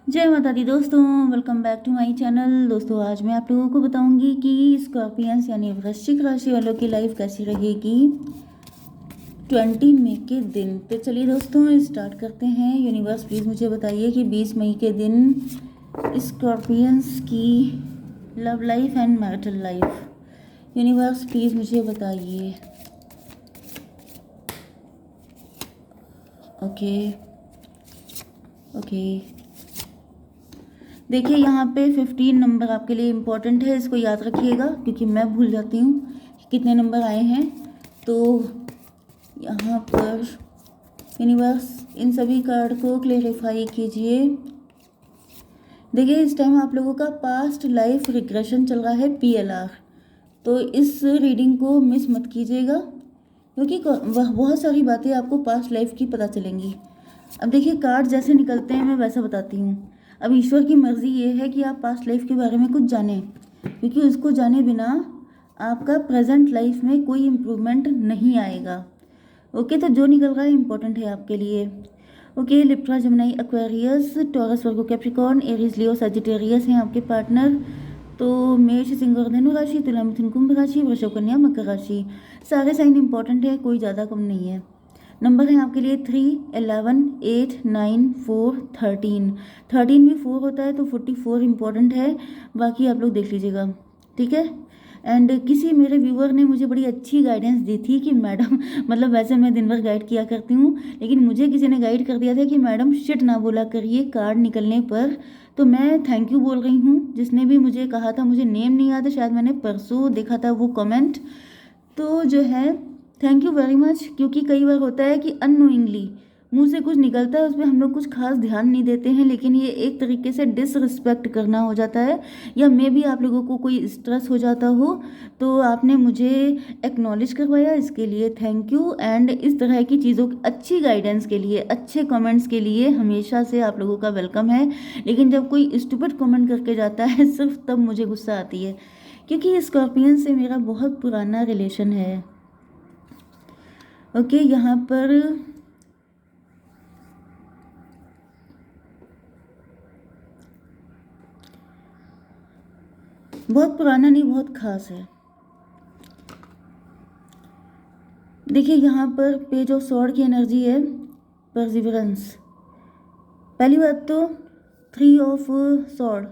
जय माता दी दोस्तों, welcome back to my channel. दोस्तों आज मैं आप लोगों को बताऊंगी कि स्कॉर्पियंस यानी वृश्चिक राशि वालों की लाइफ कैसी रहेगी 20 मई के दिन। तो चलिए दोस्तों स्टार्ट करते हैं। यूनिवर्स प्लीज़ मुझे बताइए कि 20 मई के दिन स्कॉर्पियंस की love life and marital life. Universe please मुझे बताइए। ओके ओके, देखिए यहाँ पे 15 नंबर आपके लिए इम्पोर्टेंट है, इसको याद रखिएगा क्योंकि मैं भूल जाती हूँ कि कितने नंबर आए हैं। तो यहाँ पर यूनिवर्स इन सभी कार्ड को क्लेरिफाई कीजिए। देखिए इस टाइम आप लोगों का पास्ट लाइफ रिग्रेशन चल रहा है, PLR। तो इस रीडिंग को मिस मत कीजिएगा क्योंकि बहुत सारी बातें आपको पास्ट लाइफ की पता चलेंगी। अब देखिए कार्ड जैसे निकलते हैं मैं वैसा बताती हूँ। अब ईश्वर की मर्जी ये है कि आप पास्ट लाइफ के बारे में कुछ जानें, क्योंकि उसको जाने बिना आपका प्रेजेंट लाइफ में कोई इम्प्रूवमेंट नहीं आएगा। ओके, तो जो निकल रहा है इम्पोर्टेंट है आपके लिए। ओके, लिब्रा, जमिनी, एक्वेरियस, टॉरस, वर्गो, कैप्रिकॉर्न, एरीज, लियो, सजिटेरियस हैं आपके पार्टनर। तो मेष, सिंह और धनु राशि, तुला, मिथुन, कुंभ राशि, वृषभ, कन्या, मकर राशि, सारे साइन इंपॉर्टेंट है, कोई ज़्यादा कम नहीं है। नंबर है आपके लिए 3, 11, 8, 9, 4, 13। 13 भी 4 होता है तो 44 इंपॉर्टेंट है, बाकी आप लोग देख लीजिएगा, ठीक है। एंड किसी मेरे व्यूअर ने मुझे बड़ी अच्छी गाइडेंस दी थी कि मैडम मतलब वैसे मैं दिन भर गाइड किया करती हूँ, लेकिन मुझे किसी ने गाइड कर दिया था कि मैडम शिट ना बोला करिए कार्ड निकलने पर। तो मैं थैंक यू बोल रही हूँ जिसने भी मुझे कहा था, मुझे नेम नहीं याद है, शायद मैंने परसों देखा था वो कमेंट। तो जो है थैंक यू वेरी मच, क्योंकि कई बार होता है कि अननोइंगली मुंह से कुछ निकलता है, उसमें हम लोग कुछ खास ध्यान नहीं देते हैं, लेकिन ये एक तरीके से डिसरिस्पेक्ट करना हो जाता है, या मे भी आप लोगों को कोई स्ट्रेस हो जाता हो, तो आपने मुझे एक्नॉलेज करवाया, इसके लिए थैंक यू। एंड इस तरह की चीज़ों की अच्छी गाइडेंस के लिए, अच्छे कमेंट्स के लिए हमेशा से आप लोगों का वेलकम है। लेकिन जब कोई स्टूपिड कमेंट करके जाता है सिर्फ तब मुझे गुस्सा आती है, क्योंकि स्कॉर्पियन से मेरा बहुत पुराना रिलेशन है। ओके, यहाँ पर बहुत पुराना नहीं, बहुत खास है। देखिए यहाँ पर पेज ऑफ स्वॉर्ड की एनर्जी है, परसिवरेंस। पहली बात तो 3 ऑफ स्वॉर्ड,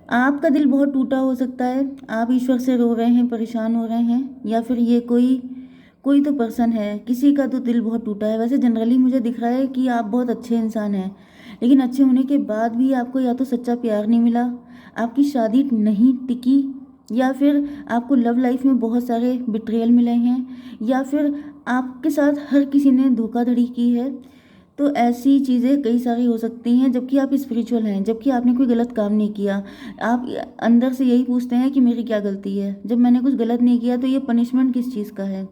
आपका दिल बहुत टूटा हो सकता है, आप ईश्वर से रो रहे हैं, परेशान हो रहे हैं, या फिर ये कोई तो पर्सन है, किसी का तो दिल बहुत टूटा है। वैसे जनरली मुझे दिख रहा है कि आप बहुत अच्छे इंसान हैं, लेकिन अच्छे होने के बाद भी आपको या तो सच्चा प्यार नहीं मिला, आपकी शादी नहीं टिकी, या फिर आपको लव लाइफ में बहुत सारे बिट्रेयल मिले हैं, या फिर आपके साथ हर किसी ने धोखाधड़ी की है। तो ऐसी चीज़ें कई सारी हो सकती हैं, जबकि आप स्पिरिचुअल हैं, जबकि आपने कोई गलत काम नहीं किया। आप अंदर से यही पूछते हैं कि मेरी क्या गलती है, जब मैंने कुछ गलत नहीं किया तो ये पनिशमेंट किस चीज़ का है।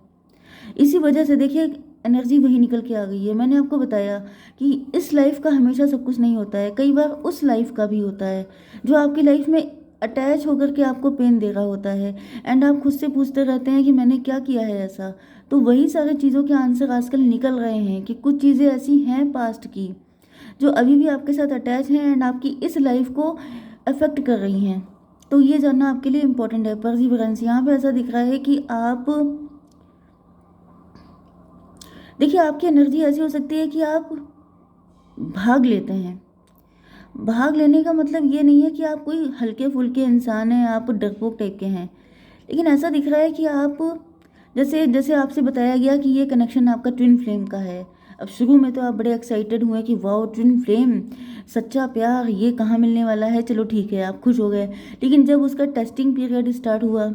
इसी वजह से देखिए एनर्जी वही निकल के आ गई है। मैंने आपको बताया कि इस लाइफ का हमेशा सब कुछ नहीं होता है, कई बार उस लाइफ का भी होता है जो आपकी लाइफ में अटैच होकर के आपको पेन दे रहा होता है। एंड आप खुद से पूछते रहते हैं कि मैंने क्या किया है ऐसा। तो वही सारी चीज़ों के आंसर आजकल निकल रहे हैं कि कुछ चीज़ें ऐसी हैं पास्ट की जो अभी भी आपके साथ अटैच हैं एंड आपकी इस लाइफ को अफेक्ट कर रही हैं। तो ये जानना आपके लिए इम्पोर्टेंट है। परसिवरेंस यहाँ पे ऐसा दिख रहा है कि आप देखिए आपकी एनर्जी ऐसी हो सकती है कि आप भाग लेते हैं। भाग लेने का मतलब ये नहीं है कि आप कोई हल्के फुल्के इंसान हैं, आप डरपोक टाइप के हैं, लेकिन ऐसा दिख रहा है कि आप जैसे जैसे आपसे बताया गया कि ये कनेक्शन आपका ट्विन फ्लेम का है। अब शुरू में तो आप बड़े एक्साइटेड हुए कि वाओ ट्विन फ्लेम, सच्चा प्यार, ये कहाँ मिलने वाला है, चलो ठीक है, आप खुश हो गए। लेकिन जब उसका टेस्टिंग पीरियड स्टार्ट हुआ,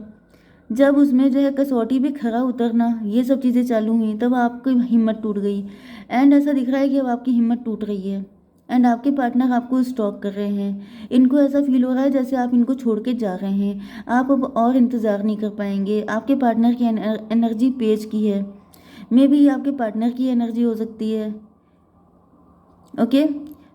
जब उसमें जो है कसौटी भी खरा उतरना, ये सब चीज़ें चालू हुई, तब आपकी हिम्मत टूट गई। एंड ऐसा दिख रहा है कि अब आपकी हिम्मत टूट रही है एंड आपके पार्टनर आपको स्टॉक कर रहे हैं। इनको ऐसा फील हो रहा है जैसे आप इनको छोड़ के जा रहे हैं, आप अब और इंतज़ार नहीं कर पाएंगे। आपके पार्टनर की एनर्जी पेज की है, मे बी आपके पार्टनर की एनर्जी हो सकती है। ओके,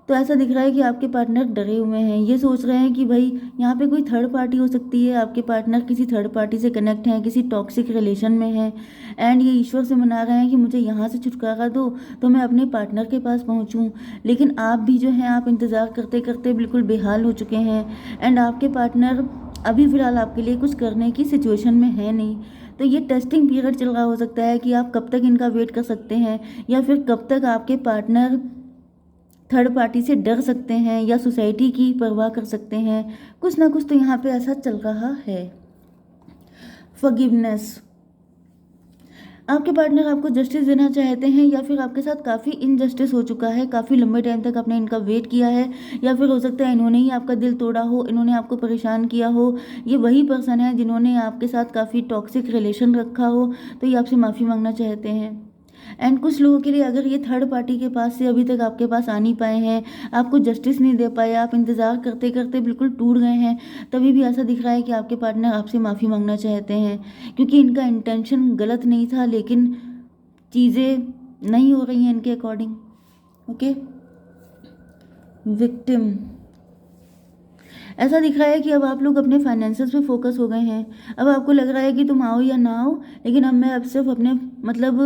तो ऐसा दिख रहा है कि आपके पार्टनर डरे हुए हैं, ये सोच रहे हैं कि भाई यहाँ पे कोई थर्ड पार्टी हो सकती है, आपके पार्टनर किसी थर्ड पार्टी से कनेक्ट हैं, किसी टॉक्सिक रिलेशन में हैं, एंड ये ईश्वर से मना रहे हैं कि मुझे यहाँ से छुटकारा दो तो मैं अपने पार्टनर के पास पहुँचूँ। लेकिन आप भी जो हैं, आप इंतज़ार करते करते बिल्कुल बेहाल हो चुके हैं, एंड आपके पार्टनर अभी फ़िलहाल आपके लिए कुछ करने की सिचुएशन में है नहीं। तो ये टेस्टिंग पीरियड चल रहा हो सकता है कि आप कब तक इनका वेट कर सकते हैं, या फिर कब तक आपके पार्टनर थर्ड पार्टी से डर सकते हैं या सोसाइटी की परवाह कर सकते हैं। कुछ ना कुछ तो यहाँ पे ऐसा चल रहा है। फॉरगिवनेस, आपके पार्टनर आपको जस्टिस देना चाहते हैं, या फिर आपके साथ काफ़ी इनजस्टिस हो चुका है, काफ़ी लंबे टाइम तक आपने इनका वेट किया है, या फिर हो सकता है इन्होंने ही आपका दिल तोड़ा हो, इन्होंने आपको परेशान किया हो। ये वही पर्सन है जिन्होंने आपके साथ काफ़ी टॉक्सिक रिलेशन रखा हो, तो ये आपसे माफ़ी मांगना चाहते हैं। एंड कुछ लोगों के लिए अगर ये थर्ड पार्टी के पास से अभी तक आपके पास आ नहीं पाए हैं, आपको जस्टिस नहीं दे पाए, आप इंतज़ार करते करते बिल्कुल टूट गए हैं, तभी भी ऐसा दिख रहा है कि आपके पार्टनर आपसे माफ़ी मांगना चाहते हैं, क्योंकि इनका इंटेंशन गलत नहीं था, लेकिन चीज़ें नहीं हो रही हैं इनके अकॉर्डिंग। ओके, विक्टिम, ऐसा दिख रहा है कि अब आप लोग अपने फाइनेंसेस पे फोकस हो गए हैं। अब आपको लग रहा है कि तुम आओ या ना आओ, लेकिन अब मैं अब सिर्फ अपने मतलब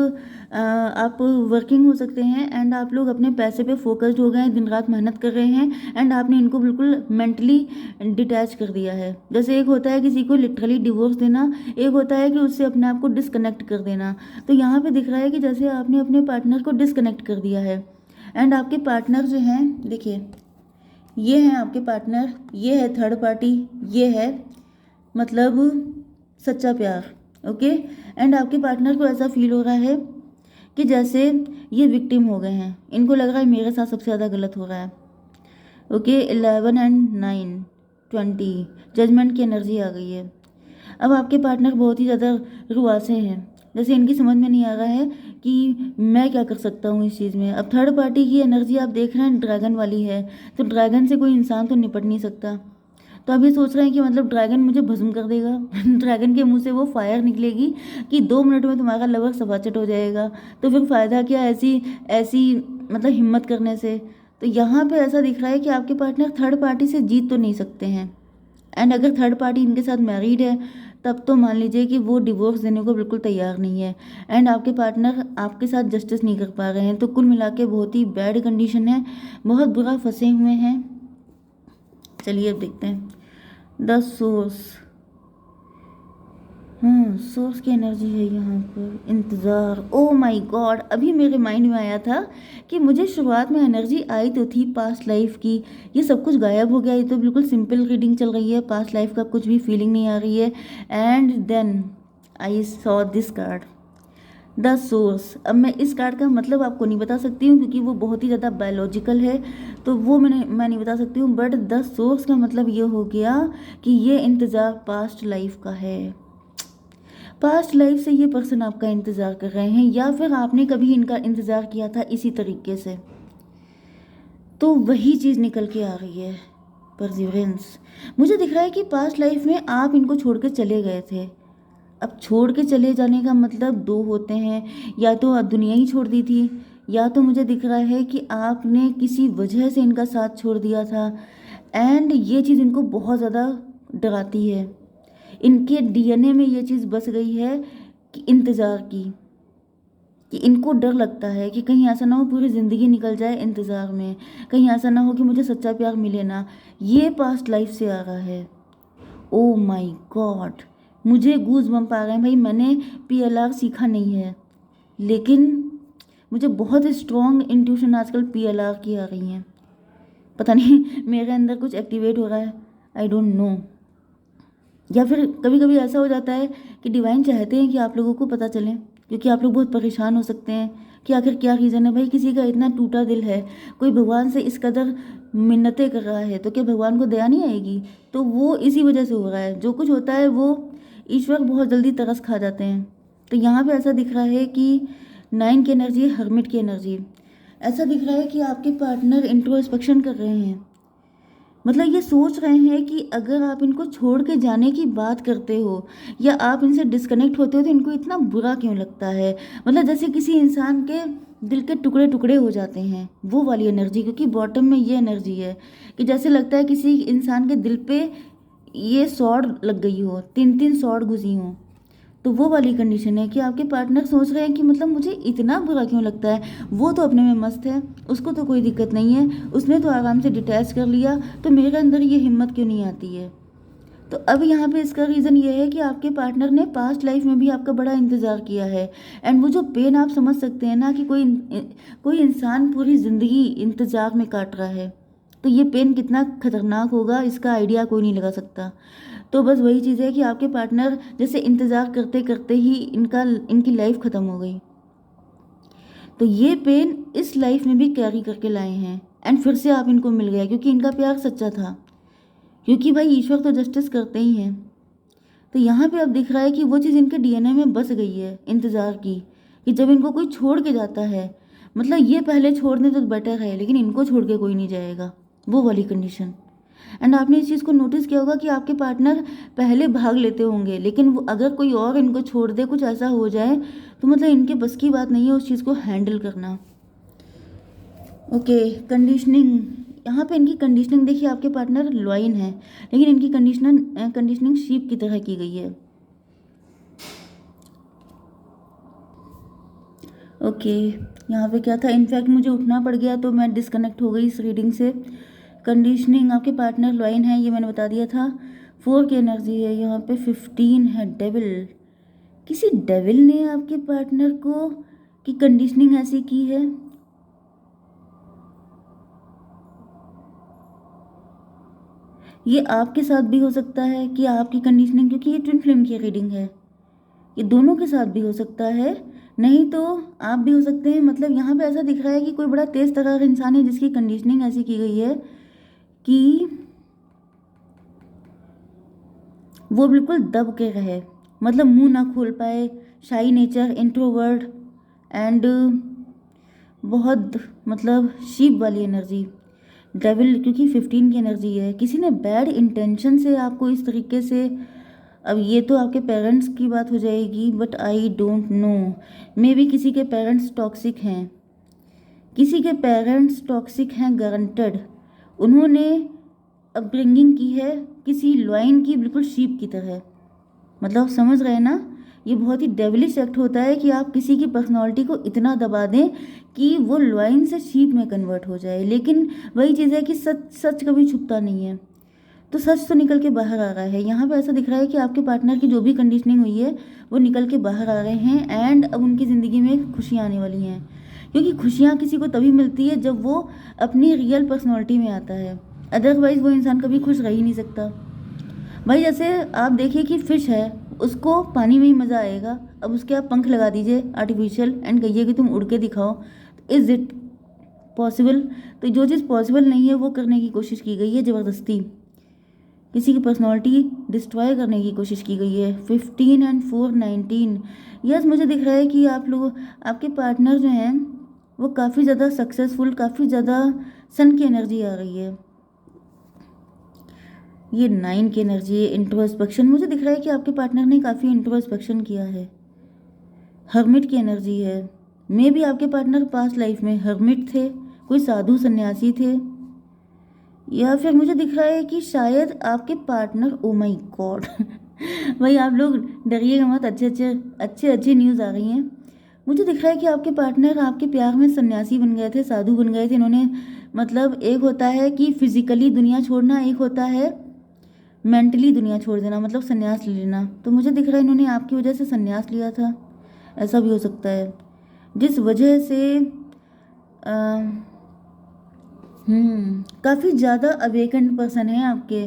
आप वर्किंग हो सकते हैं, एंड आप लोग अपने पैसे पे फोकस्ड हो गए हैं, दिन रात मेहनत कर रहे हैं, एंड आपने इनको बिल्कुल मेंटली डिटैच कर दिया है। जैसे एक होता है किसी को लिटरली डिवोर्स देना, एक होता है कि उससे अपने आप को डिसकनेक्ट कर देना। तो यहाँ पे दिख रहा है कि जैसे आपने अपने पार्टनर को डिसकनेक्ट कर दिया है, एंड आपके पार्टनर जो हैं, देखिए ये हैं आपके पार्टनर, ये है थर्ड पार्टी, ये है मतलब सच्चा प्यार। ओके, एंड आपके पार्टनर को ऐसा फील हो रहा है कि जैसे ये विक्टिम हो गए हैं, इनको लग रहा है मेरे साथ सबसे ज़्यादा गलत हो रहा है। ओके, 11 एंड 9 20 जजमेंट की एनर्जी आ गई है। अब आपके पार्टनर बहुत ही ज़्यादा रुआसे हैं, जैसे इनकी समझ में नहीं आ रहा है कि मैं क्या कर सकता हूँ इस चीज़ में। अब थर्ड पार्टी की एनर्जी आप देख रहे हैं ड्रैगन वाली है, तो ड्रैगन से कोई इंसान तो निपट नहीं सकता। तो अब ये सोच रहे हैं कि मतलब ड्रैगन मुझे भस्म कर देगा ड्रैगन के मुंह से वो फायर निकलेगी कि 2 मिनट में तुम्हारा लवर सफाचट हो जाएगा। तो फिर फ़ायदा क्या ऐसी ऐसी मतलब हिम्मत करने से। तो यहाँ पे ऐसा दिख रहा है कि आपके पार्टनर थर्ड पार्टी से जीत तो नहीं सकते हैं, एंड अगर थर्ड पार्टी इनके साथ मैरिड है तब तो मान लीजिए कि वो डिवोर्स देने को बिल्कुल तैयार नहीं है, एंड आपके पार्टनर आपके साथ जस्टिस नहीं कर पा रहे हैं। तो कुल मिला के बहुत ही बैड कंडीशन है, बहुत बुरा फंसे हुए हैं। चलिए अब देखते हैं द सोर्स। सोर्स की एनर्जी है यहाँ पर इंतज़ार। ओ माय गॉड, अभी मेरे माइंड में आया था कि मुझे शुरुआत में एनर्जी आई तो थी पास्ट लाइफ की, ये सब कुछ गायब हो गया। ये तो बिल्कुल सिंपल रीडिंग चल रही है, पास्ट लाइफ का कुछ भी फीलिंग नहीं आ रही है। And then I saw this card the source. अब मैं इस कार्ड का मतलब आपको नहीं बता सकती हूँ क्योंकि वो बहुत ही ज़्यादा बायोलॉजिकल है, तो वो मैं नहीं बता सकती हूँ। बट द सोर्स का मतलब ये हो गया कि ये इंतज़ार पास्ट लाइफ का है। पास्ट लाइफ से ये पर्सन आपका इंतज़ार कर रहे हैं, या फिर आपने कभी इनका इंतज़ार किया था इसी तरीके से, तो वही चीज़ निकल के आ रही है परसिवरेंस। मुझे दिख रहा है कि पास्ट लाइफ में आप इनको छोड़ के चले गए थे। अब छोड़ के चले जाने का मतलब दो होते हैं, या तो दुनिया ही छोड़ दी थी, या तो मुझे दिख रहा है कि आपने किसी वजह से इनका साथ छोड़ दिया था, एंड ये चीज़ इनको बहुत ज़्यादा डराती है। इनके डीएनए में ये चीज़ बस गई है कि इंतज़ार की, कि इनको डर लगता है कि कहीं ऐसा ना हो पूरी ज़िंदगी निकल जाए इंतज़ार में, कहीं ऐसा ना हो कि मुझे सच्चा प्यार मिले ना। ये पास्ट लाइफ से आ रहा है। ओ माय गॉड, मुझे गूज बम्प आ गए हैं भाई। मैंने पीएलआर सीखा नहीं है, लेकिन मुझे बहुत स्ट्रॉन्ग इंट्यूशन आजकल पीएलआर की आ रही हैं। पता नहीं मेरे अंदर कुछ एक्टिवेट हो रहा है, आई डोंट नो। या फिर कभी कभी ऐसा हो जाता है कि डिवाइन चाहते हैं कि आप लोगों को पता चले, क्योंकि आप लोग बहुत परेशान हो सकते हैं कि आखिर क्या रीज़न है। भाई किसी का इतना टूटा दिल है, कोई भगवान से इस कदर मिन्नतें कर रहा है, तो क्या भगवान को दया नहीं आएगी? तो वो इसी वजह से हो रहा है। जो कुछ होता है वो ईश्वर बहुत जल्दी तरस खा जाते हैं। तो यहाँ पे ऐसा दिख रहा है कि 9 की एनर्जी, हर्मिट की एनर्जी। ऐसा दिख रहा है कि आपके पार्टनर इंट्रोस्पेक्शन कर रहे हैं, मतलब ये सोच रहे हैं कि अगर आप इनको छोड़ के जाने की बात करते हो या आप इनसे डिस्कनेक्ट होते हो तो इनको इतना बुरा क्यों लगता है। मतलब जैसे किसी इंसान के दिल के टुकड़े टुकड़े हो जाते हैं, वो वाली एनर्जी। क्योंकि बॉटम में ये एनर्जी है कि जैसे लगता है किसी इंसान के दिल पे ये सौड़ लग गई हो, 3-3 सौड़ घुसी हो। तो वो वाली कंडीशन है कि आपके पार्टनर सोच रहे हैं कि मतलब मुझे इतना बुरा क्यों लगता है, वो तो अपने में मस्त है, उसको तो कोई दिक्कत नहीं है, उसने तो आराम से डिटैच कर लिया, तो मेरे अंदर ये हिम्मत क्यों नहीं आती है। तो अब यहाँ पे इसका रीज़न ये है कि आपके पार्टनर ने पास्ट लाइफ में भी आपका बड़ा इंतज़ार किया है। एंड वो जो पेन आप समझ सकते हैं ना कि कोई इंसान पूरी ज़िंदगी इंतज़ार में काट रहा है, तो ये पेन कितना खतरनाक होगा इसका आइडिया कोई नहीं लगा सकता। तो बस वही चीज़ है कि आपके पार्टनर जैसे इंतज़ार करते करते ही इनकी लाइफ ख़त्म हो गई, तो ये पेन इस लाइफ में भी कैरी करके लाए हैं। एंड फिर से आप इनको मिल गया क्योंकि इनका प्यार सच्चा था, क्योंकि भाई ईश्वर तो जस्टिस करते ही हैं। तो यहाँ पे अब दिख रहा है कि वो चीज़ इनके डीएनए में बस गई है इंतज़ार की, कि जब इनको कोई छोड़ के जाता है, मतलब ये पहले छोड़ दें तो बेटर है, लेकिन इनको छोड़ के कोई नहीं जाएगा, वो वाली कंडीशन। एंड आपने इस चीज़ को नोटिस किया होगा कि आपके पार्टनर पहले भाग लेते होंगे, लेकिन वो अगर कोई और इनको छोड़ दे, कुछ ऐसा हो जाए, तो मतलब इनके बस की बात नहीं है उस चीज़ को हैंडल करना। Okay, conditioning. यहाँ पे इनकी कंडीशनिंग देखिए, आपके पार्टनर लॉइन है, लेकिन इनकी कंडीशनिंग शीप की तरह की गई है। ओके, यहाँ पे क्या था, इनफैक्ट मुझे उठना पड़ गया तो मैं डिस्कनेक्ट हो गई इस रीडिंग से। कंडीशनिंग, आपके पार्टनर लॉइन है, ये मैंने बता दिया था। 4 की एनर्जी है, यहाँ पे 15 है, डेविल। किसी डेविल ने आपके पार्टनर को की कंडीशनिंग ऐसी की है। ये आपके साथ भी हो सकता है कि आपकी कंडीशनिंग, क्योंकि ये ट्विन फ्लेम की रीडिंग है, ये दोनों के साथ भी हो सकता है, नहीं तो आप भी हो सकते हैं। मतलब यहाँ पे ऐसा दिख रहा है कि कोई बड़ा तेज तर्रार इंसान है जिसकी कंडीशनिंग ऐसी की गई है कि वो बिल्कुल दब के रहे, मतलब मुंह ना खोल पाए, शाई नेचर, इंट्रोवर्ट एंड बहुत मतलब शीप वाली एनर्जी। डेविल क्योंकि 15 की एनर्जी है, किसी ने बैड इंटेंशन से आपको इस तरीके से, अब ये तो आपके पेरेंट्स की बात हो जाएगी, but I don't know, may be किसी के पेरेंट्स टॉक्सिक हैं, किसी के पेरेंट्स टॉक्सिक हैं गारंटेड। उन्होंने अपब्रिंगिंग की है किसी लॉइन की, बिल्कुल शीप की तरह। मतलब समझ रहे हैं ना, ये बहुत ही डेविलिश एक्ट होता है कि आप किसी की पर्सनालिटी को इतना दबा दें कि वो लॉइन से शीप में कन्वर्ट हो जाए। लेकिन वही चीज़ है कि सच सच कभी छुपता नहीं है, तो सच तो निकल के बाहर आ रहा है। यहाँ पे ऐसा दिख रहा है कि आपके पार्टनर की जो भी कंडीशनिंग हुई है वो निकल के बाहर आ रहे हैं, एंड अब उनकी ज़िंदगी में खुशियाँ आने वाली हैं। क्योंकि खुशियाँ किसी को तभी मिलती है जब वो अपनी रियल पर्सनैलिटी में आता है, अदरवाइज़ वो इंसान कभी खुश रह ही नहीं सकता। भाई जैसे आप देखिए कि फ़िश है, उसको पानी में ही मज़ा आएगा, अब उसके आप पंख लगा दीजिए आर्टिफिशियल एंड कहिए कि तुम उड़ के दिखाओ, तो इज़ इट पॉसिबल? तो जो चीज़ पॉसिबल नहीं है वो करने की कोशिश की गई है ज़बरदस्ती, किसी की पर्सनालिटी डिस्ट्रॉय करने की कोशिश की गई है। 15 एंड 4 19। यस, मुझे दिख रहा है कि आप लोग, आपके पार्टनर जो हैं वो काफ़ी ज़्यादा सक्सेसफुल, काफ़ी ज़्यादा सन की एनर्जी आ रही है। ये 9 की एनर्जी है, इंट्रोस्पेक्शन। मुझे दिख रहा है कि आपके पार्टनर ने काफ़ी इंट्रोस्पेक्शन किया है। हर्मिट की एनर्जी है, मे बी आपके पार्टनर पास्ट लाइफ में हर्मिट थे, कोई साधु सन्यासी थे, या फिर मुझे दिख रहा है कि शायद आपके पार्टनर, ओ माय गॉड भाई आप लोग डरिएगा मत, अच्छे न्यूज़ आ रही हैं। मुझे दिख रहा है कि आपके पार्टनर आपके प्यार में सन्यासी बन गए थे, साधु बन गए थे इन्होंने। मतलब एक होता है कि फिजिकली दुनिया छोड़ना, एक होता है मेंटली दुनिया छोड़ देना, मतलब संन्यास ले लेना। तो मुझे दिख रहा है इन्होंने आपकी वजह से संन्यास लिया था, ऐसा भी हो सकता है, जिस वजह से काफ़ी ज़्यादा अवेकेंड पर्सन है आपके।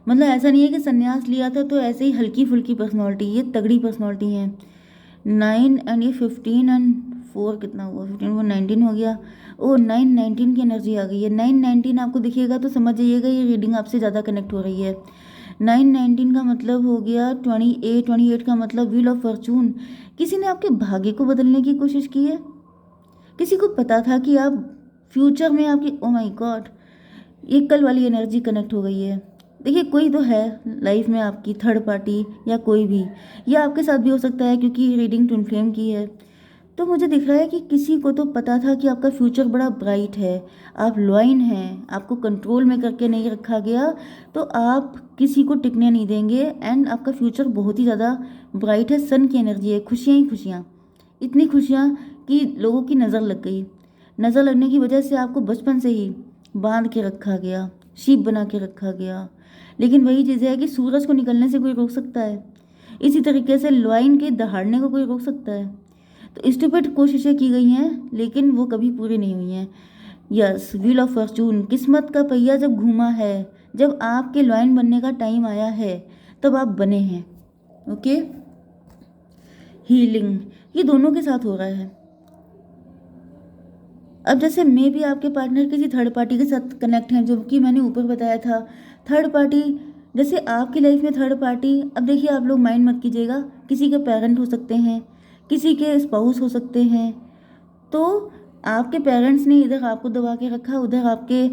मतलब ऐसा नहीं है कि संन्यास लिया था तो ऐसे ही हल्की फुल्की पर्सनालिटी, ये तगड़ी पर्सनालिटी है। 9 एंड ये 15 एंड 4 कितना हुआ, 15 वो 19 हो गया। ओ 9 19 की एनर्जी आ गई है। 9 19 आपको दिखेगा तो समझ जाइएगा ये रीडिंग आपसे ज़्यादा कनेक्ट हो रही है। 9 19 का मतलब हो गया 28, 28 का मतलब व्हील ऑफ फॉर्चून। किसी ने आपके भाग्य को बदलने की कोशिश की है, किसी को पता था कि आप फ्यूचर में आपकी, ओ माय गॉड, ये कल वाली एनर्जी कनेक्ट हो गई है। देखिए कोई तो है लाइफ में आपकी, थर्ड पार्टी या कोई भी, या आपके साथ भी हो सकता है क्योंकि रीडिंग ट्विन फ्लेम की है। तो मुझे दिख रहा है कि किसी को तो पता था कि आपका फ्यूचर बड़ा ब्राइट है, आप लॉइन हैं, आपको कंट्रोल में करके नहीं रखा गया, तो आप किसी को टिकने नहीं देंगे एंड आपका फ्यूचर बहुत ही ज़्यादा ब्राइट है। सन की एनर्जी है, खुशियाँ ही खुशियाँ, इतनी खुशियाँ कि लोगों की नज़र लग गई। नज़र लगने की वजह से आपको बचपन से ही बांध के रखा गया, शीप बना के रखा गया। लेकिन वही चीज़ है कि सूरज को निकलने से कोई रोक सकता है, इसी तरीके से लॉइन के दहाड़ने को कोई रोक सकता है। तो स्टूपिड कोशिशें की गई हैं लेकिन वो कभी पूरी नहीं हुई हैं। यस, व्हील ऑफ फॉर्चून, किस्मत का पहिया जब घूमा है, जब आपके लॉइन बनने का टाइम आया है, तब आप बने हैं। ओके, हीलिंग ये दोनों के साथ हो रहा है। अब जैसे मे भी आपके पार्टनर किसी थर्ड पार्टी के साथ कनेक्ट हैं, जो कि मैंने ऊपर बताया था। थर्ड पार्टी, जैसे आपकी लाइफ में थर्ड पार्टी, अब देखिए आप लोग माइंड मत कीजिएगा, किसी के पेरेंट हो सकते हैं, किसी के स्पाउस हो सकते हैं। तो आपके पेरेंट्स ने इधर आपको दबा के रखा, उधर आपके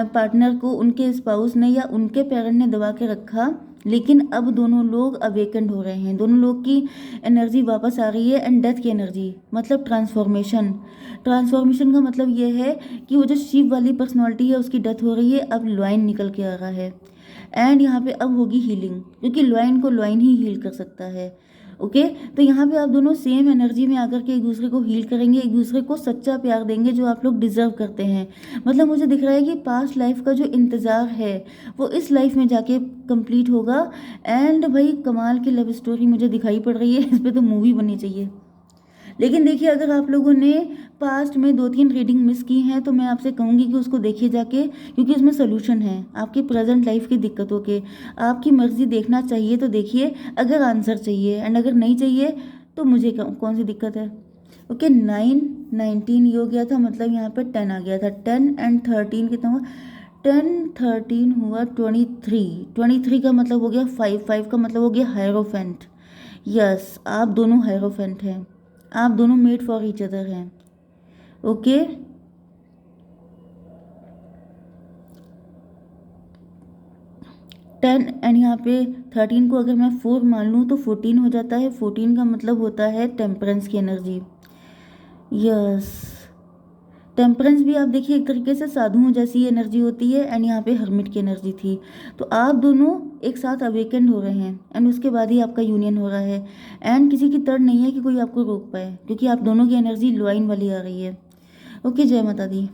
पार्टनर को उनके स्पाउस ने या उनके पेरेंट ने दबा के रखा। लेकिन अब दोनों लोग अवेकेंड हो रहे हैं, दोनों लोग की एनर्जी वापस आ रही है। एंड डेथ की एनर्जी मतलब ट्रांसफॉर्मेशन। ट्रांसफॉर्मेशन का मतलब ये है कि वो जो शिव वाली पर्सनालिटी है उसकी डेथ हो रही है, अब लॉइन निकल के आ रहा है। एंड यहाँ पे अब होगी हीलिंग, क्योंकि लॉइन को लॉइन ही हील कर सकता है। ओके, तो यहाँ पे आप दोनों सेम एनर्जी में आकर के एक दूसरे को हील करेंगे, एक दूसरे को सच्चा प्यार देंगे जो आप लोग डिजर्व करते हैं। मतलब मुझे दिख रहा है कि पास्ट लाइफ का जो इंतज़ार है वो इस लाइफ में जाके कंप्लीट होगा। एंड भाई कमाल की लव स्टोरी मुझे दिखाई पड़ रही है, इस पर तो मूवी बननी चाहिए। लेकिन देखिए, अगर आप लोगों ने पास्ट में 2-3 रीडिंग मिस की हैं तो मैं आपसे कहूँगी कि उसको देखिए जाके, क्योंकि उसमें सोल्यूशन है आपकी प्रेजेंट लाइफ की दिक्कतों के। आपकी मर्जी, देखना चाहिए तो देखिए अगर आंसर चाहिए, एंड अगर नहीं चाहिए तो मुझे कौन सी दिक्कत है। ओके, 9-19 ये हो गया था, मतलब यहाँ पर 10 आ गया था। 10 एंड 13 कितना हुआ? 10-13 हुआ 23 का मतलब हो गया 5 का मतलब हो गया हायरोफेंट। यस, आप दोनों हायरोफेंट हैं, आप दोनों मेड फॉर ईच अदर हैं। ओके, 10 एंड यहाँ पे 13 को अगर मैं 4 मान लूँ तो 14 हो जाता है। 14 का मतलब होता है टेम्परेंस की एनर्जी। यस, टेम्परेंस भी आप देखिए एक तरीके से साधुओं जैसी एनर्जी होती है। एंड यहाँ पे हर्मिट की एनर्जी थी। तो आप दोनों एक साथ अवेकेंड हो रहे हैं एंड उसके बाद ही आपका यूनियन हो रहा है। एंड किसी की तर्ड नहीं है कि कोई आपको रोक पाए, क्योंकि आप दोनों की एनर्जी लॉइन वाली आ रही है। ओके, जय माता दी।